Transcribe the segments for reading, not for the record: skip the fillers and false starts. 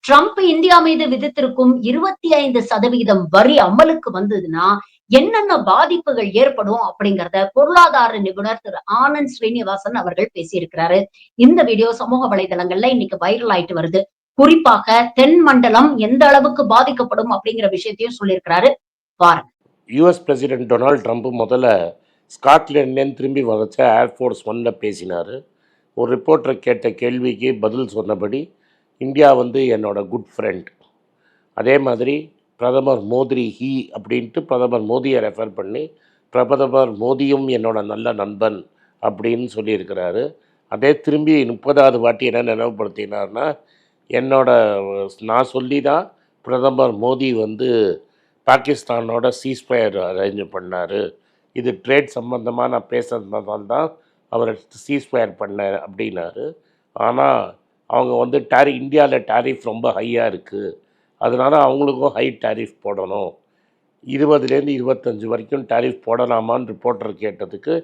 Trump India மீது விதித்திருக்கும் 25% வரி அமலுக்கு வந்ததுன்னா, என்னென்ன பாதிப்புகள் ஏற்படும் அப்படிங்கிறத பொருளாதார நிபுணர் திரு ஆனந்த் ஸ்ரீனிவாசன் அவர்கள் பேசியிருக்கிறாரு. இந்த வீடியோ சமூக வலைதளங்கள்ல இன்னைக்கு வைரல் ஆயிட்டு வருது. குறிப்பாக தென் மண்டலம் எந்த அளவுக்கு பாதிக்கப்படும் அப்படிங்கிற விஷயத்தையும் சொல்லியிருக்கிறாரு. பாருங்க. யுஎஸ் பிரசிடென்ட் டொனால்ட் ட்ரம்ப் முதல்ல ஸ்காட்லாண்ட்லேருந்து திரும்பி வரச்ச ஏர்ஃபோர்ஸ் ஒன்ல பேசினார். ஒரு ரிப்போர்ட்டர் கேட்ட கேள்விக்கு பதில் சொன்னபடி இந்தியா வந்து என்னோட குட் ஃப்ரெண்ட், அதே மாதிரி பிரதமர் மோடி அப்படின்ட்டு பிரதமர் மோடியை ரெஃபர் பண்ணி பிரதமர் மோடியும் என்னோட நல்ல நண்பன் அப்படின்னு சொல்லியிருக்கிறாரு. அதே திரும்பி 30வது வாட்டி என்ன நினைவுபடுத்தினார்னா, என்னோட நான் சொல்லி தான் பிரதமர் மோடி வந்து பாகிஸ்தானோட சீஸ்ஃபயர் அரேஞ்ச் பண்ணார். இது ட்ரேட் சம்மந்தமாக நான் பேசுகிறதுனால தான் அவரை சீஸ்ஃபயர் பண்ணேன் அப்படின்னாரு. ஆனால் அவங்க வந்து இந்தியாவில் டேரிஃப் ரொம்ப ஹையாக இருக்குது, அதனால் அவங்களுக்கும் ஹை டேரிஃப் போடணும், 20லேருந்து 25 வரைக்கும் டேரிஃப் போடலாமான்னு ரிப்போர்ட்டர் கேட்டதுக்கு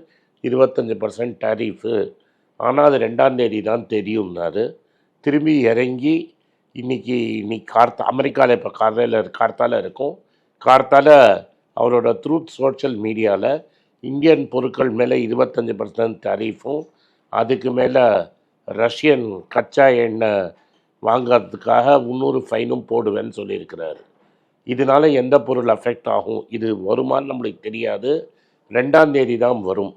25% டேரிஃபு, ஆனால் அது 2ஆம் தேதி தான் தெரியும்னாரு. திரும்பி இறங்கி இன்னைக்கு அமெரிக்காவில் இப்போ கார்த்தால இருக்கும். கார்த்தால அவரோட ட்ரூத் சோஷியல் மீடியாவில் இந்தியன் பொருட்கள் மேலே 25% டேரிஃபும், அதுக்கு மேலே ரஷ்யன் கச்சா எண்ணெய் வாங்கிறதுக்காக 300 ஃபைனும் போடுவேன்னு சொல்லியிருக்கிறாரு. இதனால் எந்த பொருள் அஃபெக்ட் ஆகும், இது வருமானு நம்மளுக்கு தெரியாது. 2ஆம் தேதி தான் வரும்.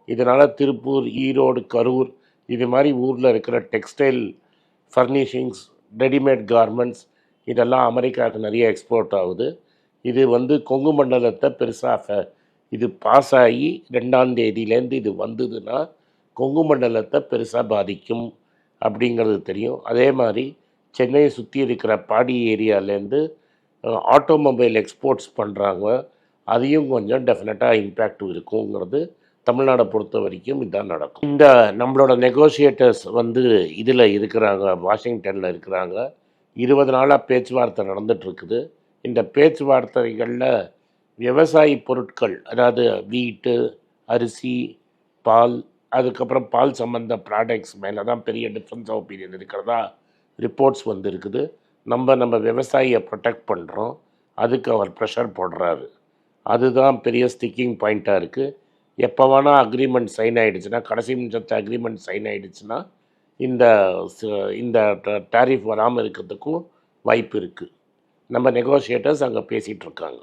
இதனால் திருப்பூர், ஈரோடு, கரூர் இது மாதிரி ஊரில் இருக்கிற டெக்ஸ்டைல், ஃபர்னிஷிங்ஸ், ரெடிமேட் கார்மெண்ட்ஸ் இதெல்லாம் அமெரிக்காவுக்கு நிறைய எக்ஸ்போர்ட் ஆகுது. இது வந்து கொங்கு மண்டலத்தை பெருசாக இது பாஸ் ஆகி 2ஆம் தேதியிலேருந்து இது வந்ததுன்னா கொங்கு மண்டலத்தை பெருசாக பாதிக்கும் அப்படிங்கிறது தெரியும். அதே மாதிரி சென்னையை சுற்றி இருக்கிற பாடி ஏரியாவிலேருந்து ஆட்டோமொபைல் எக்ஸ்போர்ட்ஸ் பண்ணுறாங்க, அதையும் கொஞ்சம் டெஃபினட்டாக இம்பேக்ட் இருக்குங்கிறது தமிழ்நாடை பொறுத்த வரைக்கும் இதுதான் நடக்கும். இந்த நம்மளோட நெகோசியேட்டர்ஸ் வந்து இதில் இருக்கிறாங்க, வாஷிங்டனில் இருக்கிறாங்க. 20 நாளாக பேச்சுவார்த்தை நடந்துகிட்ருக்குது. இந்த பேச்சுவார்த்தைகளில் விவசாயி பொருட்கள், அதாவது வீட்டு, அரிசி, பால், அதுக்கப்புறம் பால் சம்மந்த ப்ராடக்ட்ஸ் மேலே தான் பெரிய டிஃப்ரென்ஸ் ஆஃப் ஒப்பீனியன் இருக்கிறதா ரிப்போர்ட்ஸ் வந்துருக்குது. நம்ம விவசாயியை ப்ரொடெக்ட் பண்ணுறோம், அதுக்கு அவர் ப்ரெஷர் போடுறாரு. அதுதான் பெரிய ஸ்டிக்கிங் பாயிண்ட்டாக இருக்குது. எப்போ வேணால் அக்ரிமெண்ட் சைன் ஆகிடுச்சுன்னா, கடைசி நிமிஷத்து அக்ரிமெண்ட் சைன் ஆகிடுச்சுன்னா இந்த இந்த டேரிஃப் வராமல் இருக்கிறதுக்கும் வாய்ப்பு இருக்குது. நம்ம நெகோஷியேட்டர்ஸ் அங்கே பேசிகிட்ருக்காங்க.